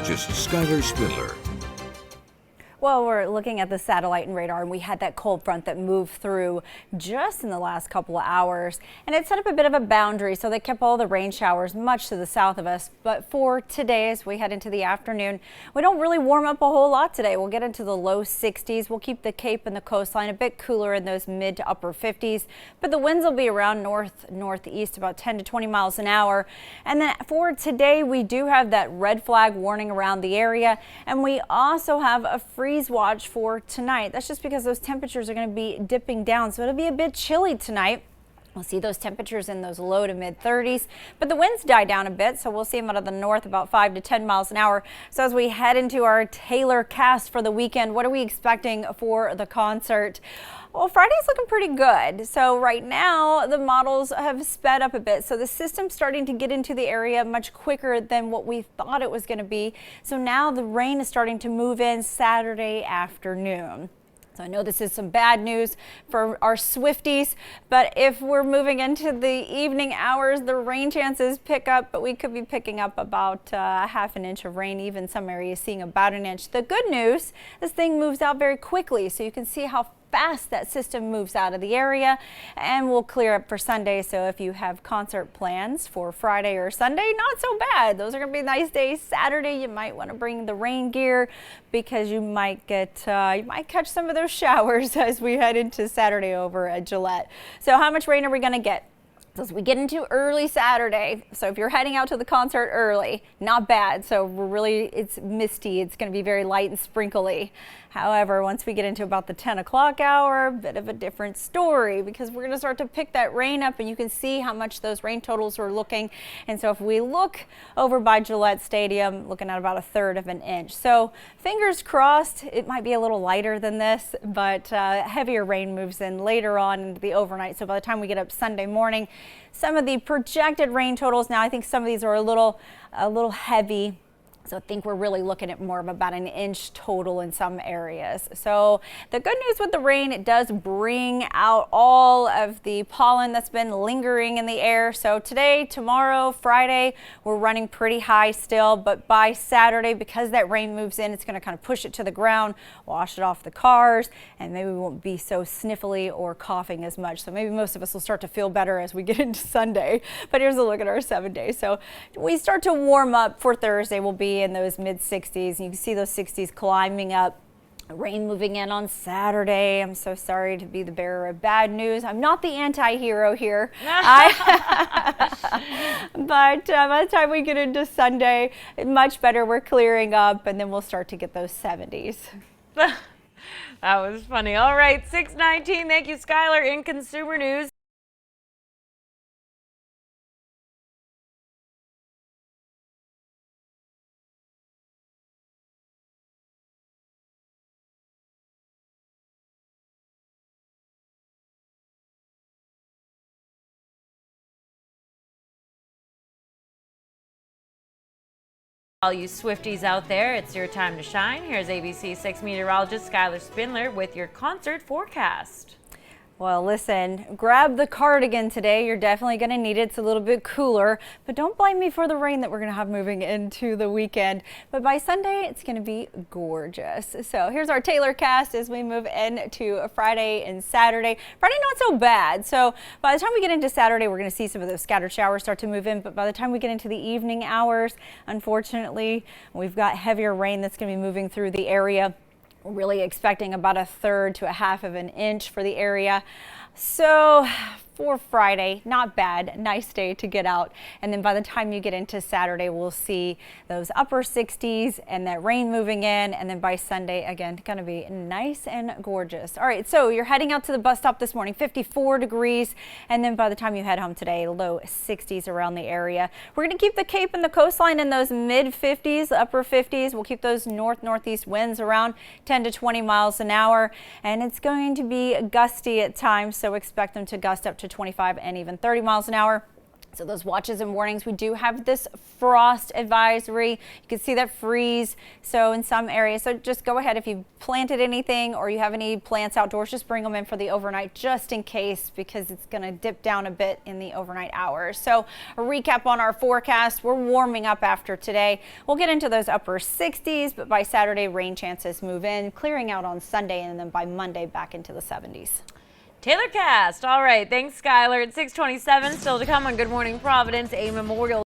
Just Skylar Spindler. Well, we're looking at the satellite and radar, and we had that cold front that moved through just in the last couple of hours, and it set up a bit of a boundary, so they kept all the rain showers much to the south of us. But for today, as we head into the afternoon, we don't really warm up a whole lot today. We'll get into the low 60s. We'll keep the Cape and the coastline a bit cooler in those mid to upper 50s, but the winds will be around northeast about 10 to 20 miles an hour. And then for today, we do have that red flag warning around the area, and we also have a freeze watch for tonight. That's just because those temperatures are going to be dipping down, so it'll be a bit chilly tonight. We'll see those temperatures in those low to mid 30s, but the winds die down a bit, so we'll see them out of the north about 5 to 10 miles an hour. So as we head into our Taylor cast for the weekend, what are we expecting for the concert? Well, Friday's looking pretty good. So right now the models have sped up a bit. So the system's starting to get into the area much quicker than what we thought it was going to be. So now the rain is starting to move in Saturday afternoon. So I know this is some bad news for our Swifties, but if we're moving into the evening hours, the rain chances pick up, but we could be picking up about half an inch of rain, even some areas seeing about an inch. The good news, this thing moves out very quickly, so you can see how fast that system moves out of the area, and will clear up for Sunday. So if you have concert plans for Friday or Sunday, not so bad. Those are going to be nice days. Saturday, you might want to bring the rain gear because you might catch some of those showers as we head into Saturday over at Gillette. So how much rain are we going to get? As we get into early Saturday, so if you're heading out to the concert early, not bad. So it's misty. It's going to be very light and sprinkly. However, once we get into about the 10 o'clock hour, a bit of a different story, because we're going to start to pick that rain up, and you can see how much those rain totals are looking. And so if we look over by Gillette Stadium, looking at about 1/3 of an inch. So fingers crossed, it might be a little lighter than this, but heavier rain moves in later on into the overnight. So by the time we get up Sunday morning, some of the projected rain totals, now I think some of these are a little heavy. So I think we're really looking at more of about an inch total in some areas. So the good news with the rain, it does bring out all of the pollen that's been lingering in the air. So today, tomorrow, Friday, we're running pretty high still, but by Saturday, because that rain moves in, it's going to kind of push it to the ground, wash it off the cars, and maybe we won't be so sniffly or coughing as much. So maybe most of us will start to feel better as we get into Sunday. But here's a look at our 7 days. So we start to warm up for Thursday. We'll be in those mid 60s. You can see those 60s climbing up. Rain moving in on Saturday. I'm so sorry to be the bearer of bad news. I'm not the anti-hero here. But by the time we get into Sunday, much better. We're clearing up, and then we'll start to get those 70s. That was funny. All right, 6:19. Thank you, Skylar. In Consumer News. All you Swifties out there, it's your time to shine. Here's ABC 6 meteorologist Skylar Spindler with your concert forecast. Well, listen, grab the cardigan today. You're definitely going to need it. It's a little bit cooler, but don't blame me for the rain that we're going to have moving into the weekend. But by Sunday, it's going to be gorgeous. So here's our Taylor cast as we move into Friday and Saturday. Friday, not so bad. So by the time we get into Saturday, we're going to see some of those scattered showers start to move in. But by the time we get into the evening hours, unfortunately, we've got heavier rain that's going to be moving through the area. Really expecting about 1/3 to 1/2 of an inch for the area. So for Friday, not bad. Nice day to get out. And then by the time you get into Saturday, we'll see those upper 60s and that rain moving in. And then by Sunday, again, going to be nice and gorgeous. All right, so you're heading out to the bus stop this morning, 54 degrees. And then by the time you head home today, low 60s around the area. We're going to keep the Cape and the coastline in those mid 50s, upper 50s. We'll keep those northeast winds around 10 to 20 miles an hour. And it's going to be gusty at times, so expect them to gust up to 25 and even 30 miles an hour. So those watches and warnings, we do have this frost advisory. You can see that freeze. So in some areas, so just go ahead if you've planted anything or you have any plants outdoors, just bring them in for the overnight just in case, because it's going to dip down a bit in the overnight hours. So a recap on our forecast, we're warming up after today. We'll get into those upper 60s, but by Saturday, rain chances move in, clearing out on Sunday, and then by Monday back into the 70s. Taylor Cast. All right. Thanks, Skylar. At 6:27, still to come on Good Morning Providence, a memorial.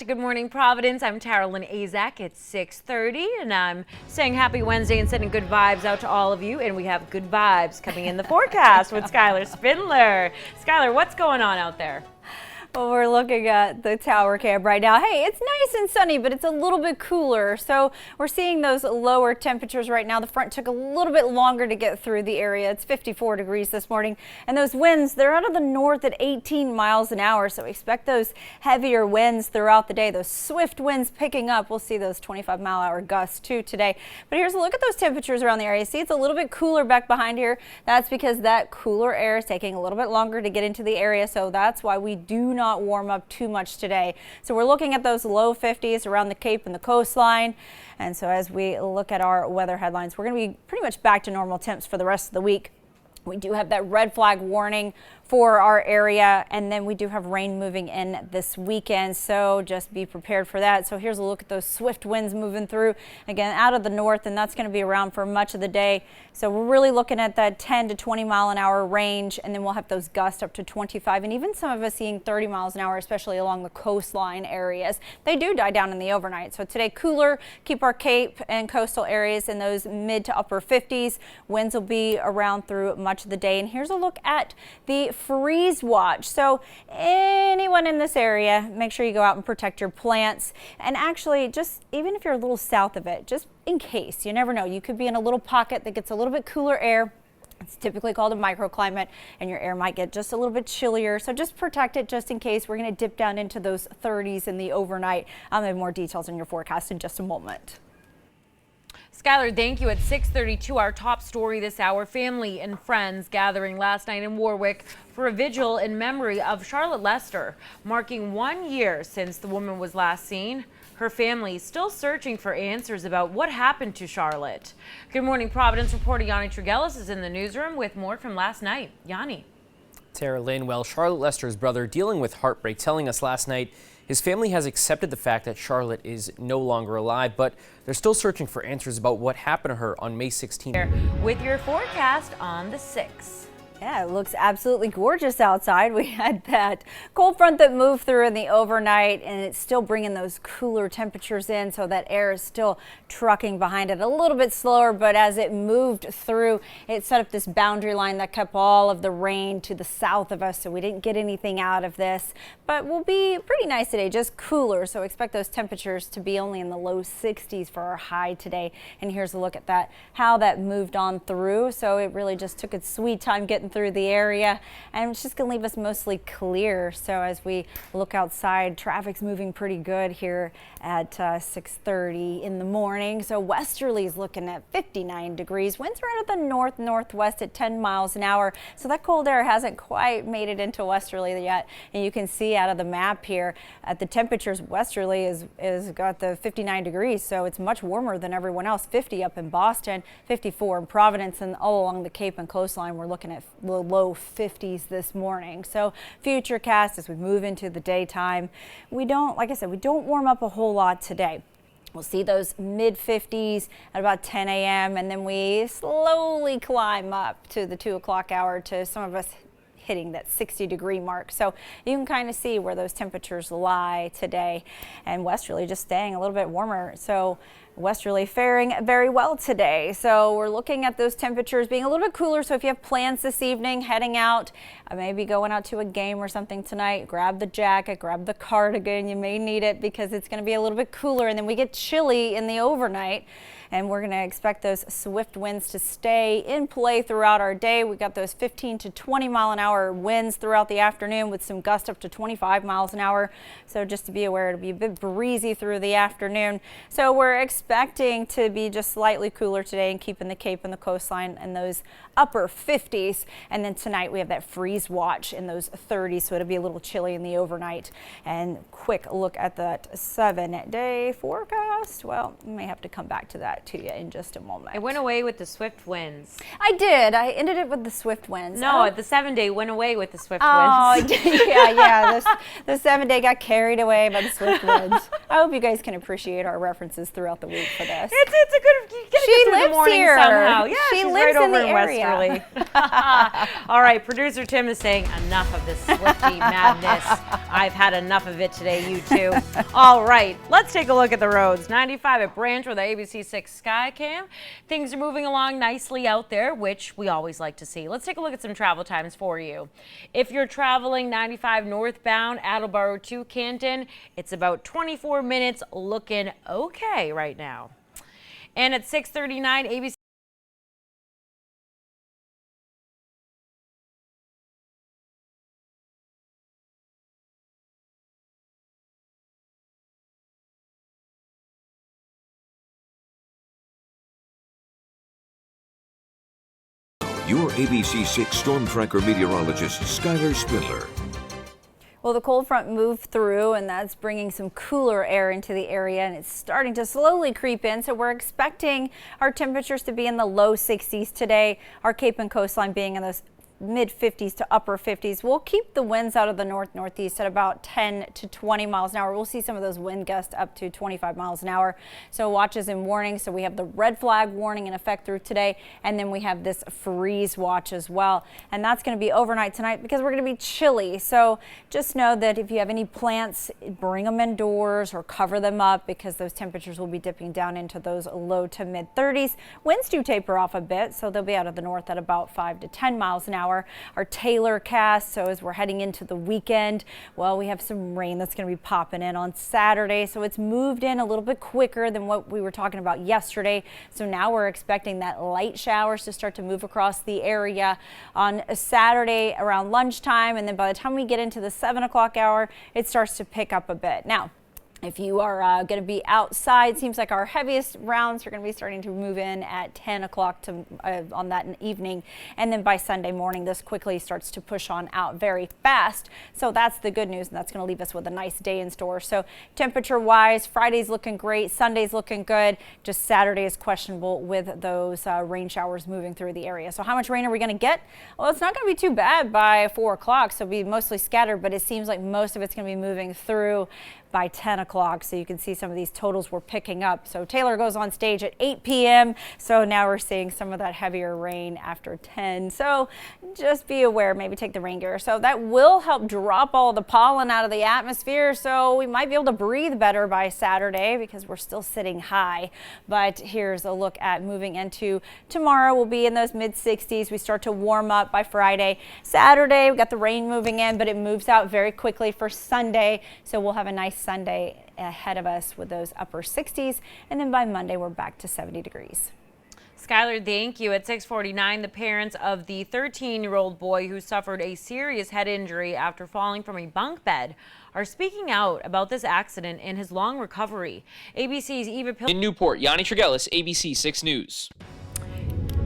Good Morning Providence. I'm Tara Lynn Azak. It's 6:30 and I'm saying happy Wednesday and sending good vibes out to all of you. And we have good vibes coming in the forecast with Skylar Spindler. Skylar, what's going on out there? Well, we're looking at the tower cam right now. Hey, it's nice and sunny, but it's a little bit cooler. So we're seeing those lower temperatures right now. The front took a little bit longer to get through the area. It's 54 degrees this morning. And those winds, they're out of the north at 18 miles an hour. So expect those heavier winds throughout the day. Those swift winds picking up. We'll see those 25-mile-an-hour gusts too today. But here's a look at those temperatures around the area. See, it's a little bit cooler back behind here. That's because that cooler air is taking a little bit longer to get into the area. So that's why we do not warm up too much today. So we're looking at those low 50s around the Cape and the coastline. And so as we look at our weather headlines, we're going to be pretty much back to normal temps for the rest of the week. We do have that red flag warning for our area, and then we do have rain moving in this weekend, so just be prepared for that. So here's a look at those swift winds moving through again out of the north, and that's going to be around for much of the day. So we're really looking at that 10 to 20 mile an hour range, and then we'll have those gusts up to 25, and even some of us seeing 30 miles an hour, especially along the coastline areas. They do die down in the overnight. So today cooler, keep our Cape and coastal areas in those mid to upper 50s. Winds will be around through much of the day. And here's a look at the freeze watch. So anyone in this area, make sure you go out and protect your plants. And actually, just even if you're a little south of it, just in case, you never know, you could be in a little pocket that gets a little bit cooler air. It's typically called a microclimate, and your air might get just a little bit chillier. So just protect it just in case. We're going to dip down into those 30s in the overnight. I'll have more details in your forecast in just a moment. Skylar, thank you. At 6:32, our top story this hour, family and friends gathering last night in Warwick for a vigil in memory of Charlotte Lester, marking 1 year since the woman was last seen. Her family still searching for answers about what happened to Charlotte. Good Morning Providence reporter Yanni Trigelis is in the newsroom with more from last night. Yanni. Tara Lynn, well, Charlotte Lester's brother dealing with heartbreak, telling us last night his family has accepted the fact that Charlotte is no longer alive, but they're still searching for answers about what happened to her on May 16th. With your forecast on the 6th. Yeah, it looks absolutely gorgeous outside. We had that cold front that moved through in the overnight, and it's still bringing those cooler temperatures in, so that air is still trucking behind it a little bit slower. But as it moved through, it set up this boundary line that kept all of the rain to the south of us, so we didn't get anything out of this. But we'll be pretty nice today, just cooler. So expect those temperatures to be only in the low 60s for our high today. And here's a look at that, how that moved on through. So it really just took its sweet time getting through the area, and it's just going to leave us mostly clear. So as we look outside, traffic's moving pretty good here at 6:30 in the morning. So westerly is looking at 59 degrees. Winds are out of the north-northwest at 10 miles an hour. So that cold air hasn't quite made it into westerly yet. And you can see out of the map here at the temperatures, westerly is got the 59 degrees. So it's much warmer than everyone else. 50 up in Boston, 54 in Providence, and all along the Cape and coastline, we're looking at the low 50s this morning. So future cast as we move into the daytime, we don't, like I said, we don't warm up a whole lot today. We'll see those mid 50s at about 10 a.m. and then we slowly climb up to the 2 o'clock hour, to some of us hitting that 60-degree mark. So you can kind of see where those temperatures lie today, and westerly just staying a little bit warmer. So westerly faring very well today. So we're looking at those temperatures being a little bit cooler. So if you have plans this evening, heading out, maybe going out to a game or something tonight, grab the jacket, grab the cardigan. You may need it because it's going to be a little bit cooler, and then we get chilly in the overnight. And we're going to expect those swift winds to stay in play throughout our day. We got those 15 to 20 mile an hour winds throughout the afternoon with some gusts up to 25 miles an hour. So just to be aware, it'll be a bit breezy through the afternoon. So we're expecting to be just slightly cooler today and keeping the Cape and the coastline in those upper 50s. And then tonight we have that freeze watch in those 30s. So it'll be a little chilly in the overnight. And quick look at that 7-day forecast. Well, we may have to come back to that to you in just a moment. I went away with the swift winds. I did. I ended it with the swift winds. No, the 7-day went away with the swift oh, winds. yeah. The 7-day got carried away by the swift winds. I hope you guys can appreciate our references throughout the week for this. It's a good. You gotta get through the morning here somehow. Yeah, she she's lives right over in the in area. Westerly. All right, producer Tim is saying enough of this Swiftie madness. I've had enough of it today. You too. All right, let's take a look at the roads. 95 at Branch with the ABC 6 Skycam. Things are moving along nicely out there, which we always like to see. Let's take a look at some travel times for you. If you're traveling 95 northbound, Attleboro to Canton, it's about 24 minutes, looking okay right now. And at 6:39, ABC Your ABC6 Storm Tracker meteorologist, Skylar Spindler. Well, the cold front moved through, and that's bringing some cooler air into the area, and it's starting to slowly creep in. So we're expecting our temperatures to be in the low 60s today. Our Cape and coastline being in those mid 50s to upper 50s. We'll keep the winds out of the northeast at about 10 to 20 miles an hour. We'll see some of those wind gusts up to 25 miles an hour. So watches and warnings. So we have the red flag warning in effect through today, and then we have this freeze watch as well. And that's going to be overnight tonight because we're going to be chilly. So just know that if you have any plants, bring them indoors or cover them up because those temperatures will be dipping down into those low to mid 30s. Winds do taper off a bit, so they'll be out of the north at about 5 to 10 miles an hour. Our Taylor cast, so as we're heading into the weekend, well, we have some rain that's going to be popping in on Saturday, so it's moved in a little bit quicker than what we were talking about yesterday. So now we're expecting that light showers to start to move across the area on a Saturday around lunchtime, and then by the time we get into the 7 o'clock hour, it starts to pick up a bit. Now, if you are going to be outside, seems like our heaviest rounds are going to be starting to move in at 10 o'clock on that evening. And then by Sunday morning, this quickly starts to push on out very fast. So that's the good news, and that's going to leave us with a nice day in store. So temperature-wise, Friday's looking great, Sunday's looking good. Just Saturday is questionable with those rain showers moving through the area. So how much rain are we going to get? Well, it's not going to be too bad by 4 o'clock, so it'll be mostly scattered, but it seems like most of it's going to be moving through by 10 o'clock. So you can see some of these totals we're picking up. So Taylor goes on stage at 8 p.m. So now we're seeing some of that heavier rain after 10. So just be aware, maybe take the rain gear. So that will help drop all the pollen out of the atmosphere. So we might be able to breathe better by Saturday because we're still sitting high. But here's a look at moving into tomorrow. We'll be in those mid 60s. We start to warm up by Friday. Saturday, we got the rain moving in, but it moves out very quickly for Sunday. So we'll have a nice Sunday ahead of us with those upper 60s, and then by Monday we're back to 70 degrees. Skylar, thank you. At 6:49, the parents of the 13-year-old boy who suffered a serious head injury after falling from a bunk bed are speaking out about this accident and his long recovery. ABC's Eva Pill In Newport, Yanni Tregellis, ABC 6 News.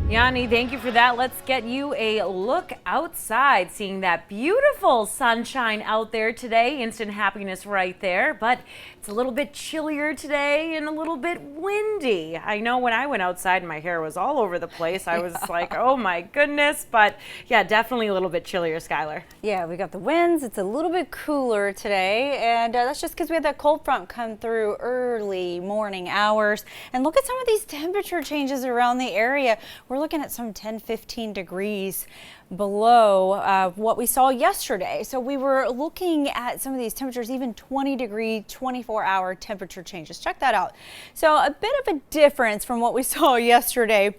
Yanni, thank you for that. Let's get you a look outside, seeing that beautiful sunshine out there today. Instant happiness right there, but it's a little bit chillier today and a little bit windy. I know when I went outside, my hair was all over the place. I was like, oh my goodness, but yeah, definitely a little bit chillier, Skylar. Yeah, we got the winds. It's a little bit cooler today, and that's just because we had that cold front come through early morning hours. And look at some of these temperature changes around the area. We're we're looking at some 10-15 degrees below what we saw yesterday. So we were looking at some of these temperatures, even 20-degree, 24-hour temperature changes. Check that out. So a bit of a difference from what we saw yesterday.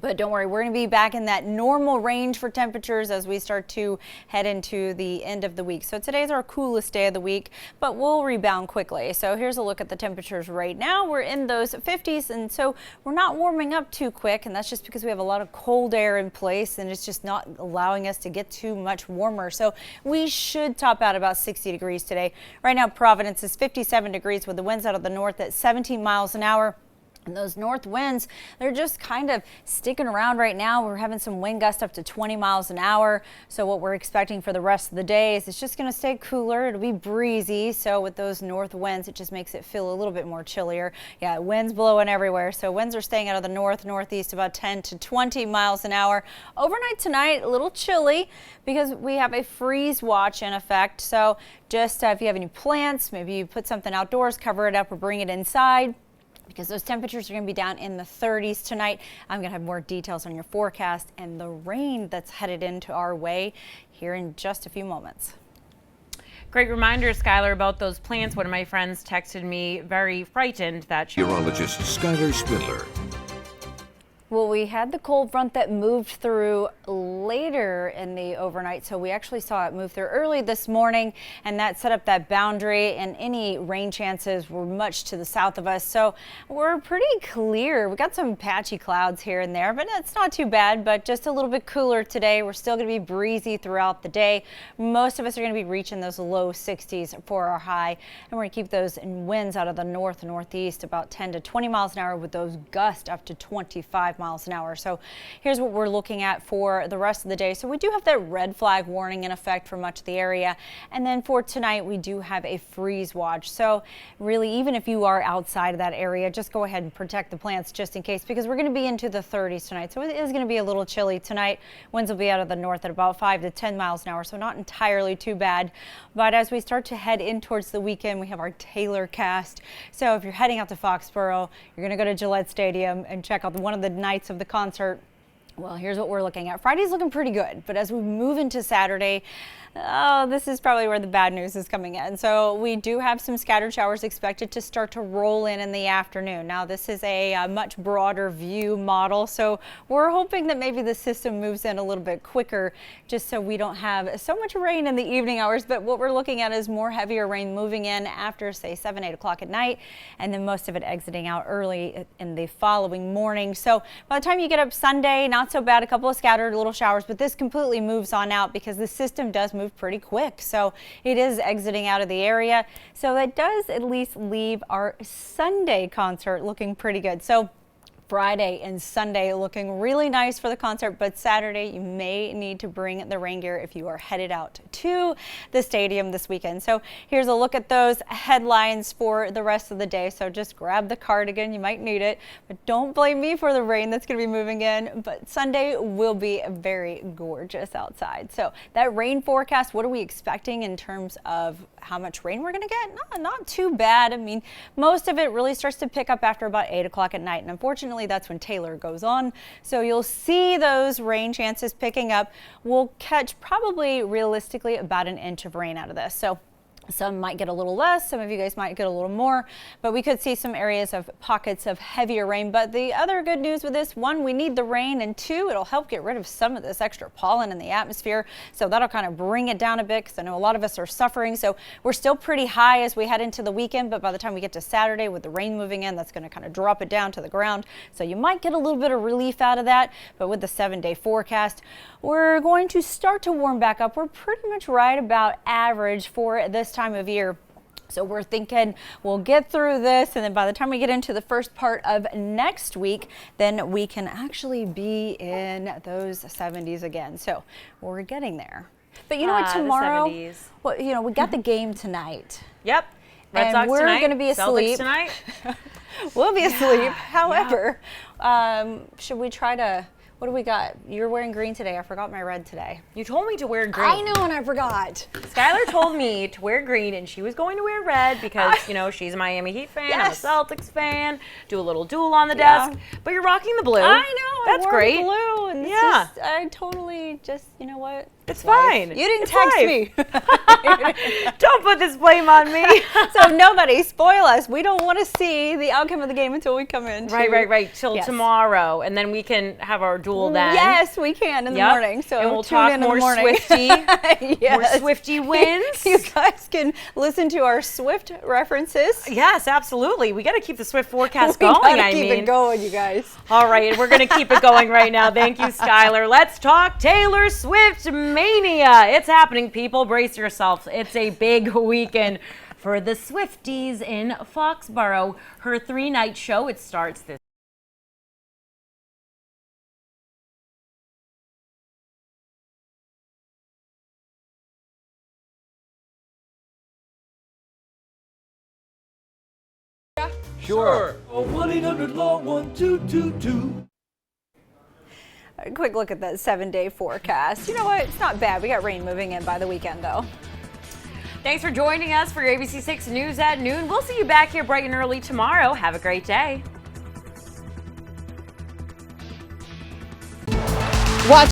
But don't worry, we're going to be back in that normal range for temperatures as we start to head into the end of the week. So today's our coolest day of the week, but we'll rebound quickly. So here's a look at the temperatures right now. We're in those 50s, and so we're not warming up too quick, and that's just because we have a lot of cold air in place, and it's just not allowing us to get too much warmer. So we should top out about 60 degrees today. Right now, Providence is 57 degrees with the winds out of the north at 17 miles an hour. And those north winds, they're just kind of sticking around right now. We're having some wind gusts up to 20 miles an hour. So what we're expecting for the rest of the day is it's just going to stay cooler. It'll be breezy. So with those north winds, it just makes it feel a little bit more chillier. Yeah, winds blowing everywhere. So winds are staying out of the north, northeast about 10 to 20 miles an hour. Overnight tonight, a little chilly because we have a freeze watch in effect. So just if you have any plants, maybe you put something outdoors, cover it up or bring it inside, because those temperatures are going to be down in the 30s tonight. I'm going to have more details on your forecast and the rain that's headed into our way here in just a few moments. Great reminder, Skylar, about those plants. One of my friends texted me very frightened that she... Meteorologist Skylar Spindler. Well, we had the cold front that moved through later in the overnight, so we actually saw it move through early this morning, and that set up that boundary, and any rain chances were much to the south of us. So we're pretty clear. We got some patchy clouds here and there, but it's not too bad, but just a little bit cooler today. We're still going to be breezy throughout the day. Most of us are going to be reaching those low 60s for our high, and we're going to keep those winds out of the north and northeast about 10 to 20 miles an hour with those gusts up to 25 miles an hour. So here's what we're looking at for the rest of the day. So we do have that red flag warning in effect for much of the area. And then for tonight, we do have a freeze watch. So really, even if you are outside of that area, just go ahead and protect the plants just in case, because we're going to be into the 30s tonight. So it is going to be a little chilly tonight. Winds will be out of the north at about 5 to 10 miles an hour. So not entirely too bad. But as we start to head in towards the weekend, we have our Taylor cast. So if you're heading out to Foxborough, you're going to go to Gillette Stadium and check out one of the nights of the concert. Well, here's what we're looking at. Friday's looking pretty good, but as we move into Saturday, this is probably where the bad news is coming in. So we do have some scattered showers expected to start to roll in the afternoon. Now, this is a much broader view model, so we're hoping that maybe the system moves in a little bit quicker just so we don't have so much rain in the evening hours. But what we're looking at is more heavier rain moving in after, say, 7, 8 o'clock at night, and then most of it exiting out early in the following morning. So by the time you get up Sunday, not so bad, a couple of scattered little showers, but this completely moves on out because the system does move pretty quick. So it is exiting out of the area. So that does at least leave our Sunday concert looking pretty good. So Friday and Sunday looking really nice for the concert, but Saturday you may need to bring the rain gear if you are headed out to the stadium this weekend. So here's a look at those headlines for the rest of the day. So just grab the cardigan, you might need it, but don't blame me for the rain that's going to be moving in. But Sunday will be very gorgeous outside. So that rain forecast, what are we expecting in terms of how much rain we're going to get? Not too bad. I mean, most of it really starts to pick up after about 8 o'clock at night, and unfortunately that's when Taylor goes on. So you'll see those rain chances picking up. We'll catch probably realistically about an inch of rain out of this. So some might get a little less, some of you guys might get a little more, but we could see some areas of pockets of heavier rain. But the other good news with this, one, we need the rain, and two, it'll help get rid of some of this extra pollen in the atmosphere. So that'll kind of bring it down a bit, because I know a lot of us are suffering. So we're still pretty high as we head into the weekend, but by the time we get to Saturday with the rain moving in, that's going to kind of drop it down to the ground. So you might get a little bit of relief out of that, but with the 7-day forecast, we're going to start to warm back up. We're pretty much right about average for this time of year. So we're thinking we'll get through this, and then by the time we get into the first part of next week, then we can actually be in those 70s again. So we're getting there. But you know what, tomorrow, well, you know, we got the game tonight. Yep. Red Sox we're tonight. going to be asleep. Celtics tonight. We'll be asleep. However, should we try to... What do we got? You're wearing green today. I forgot my red today. You told me to wear green. I know, and I forgot. Skylar told me to wear green, and she was going to wear red because, she's a Miami Heat fan. Yes. I'm a Celtics fan. Do a little duel on the Yeah. desk. But you're rocking the blue. I know. That's I wore great. blue, and Yeah. I totally just, you know what? It's life. fine. You didn't It's text life. me. Don't put this blame on me. So nobody spoil us. We don't want to see the outcome of the game until we come in. Right. Till Yes. tomorrow, and then we can have our duel then. Yes, we can in the Yep. morning. So and we'll tune talk in more the morning. Swifty. Yes. More Swifty wins. You guys can listen to our Swift references. Yes, absolutely. We got to keep the Swift forecast We going. gotta keep it going, you guys. All right, we're going to keep it going right now. Thank you, Skylar. Let's talk Taylor Swift mania. It's happening, people. Brace yourselves. It's a big weekend for the Swifties in Foxborough. Her 3-night show, it starts this. Sure. 1-800-LAW-1222. A quick look at that 7-day forecast. You know what? It's not bad. We got rain moving in by the weekend, though. Thanks for joining us for your ABC 6 News at noon. We'll see you back here bright and early tomorrow. Have a great day. Watch.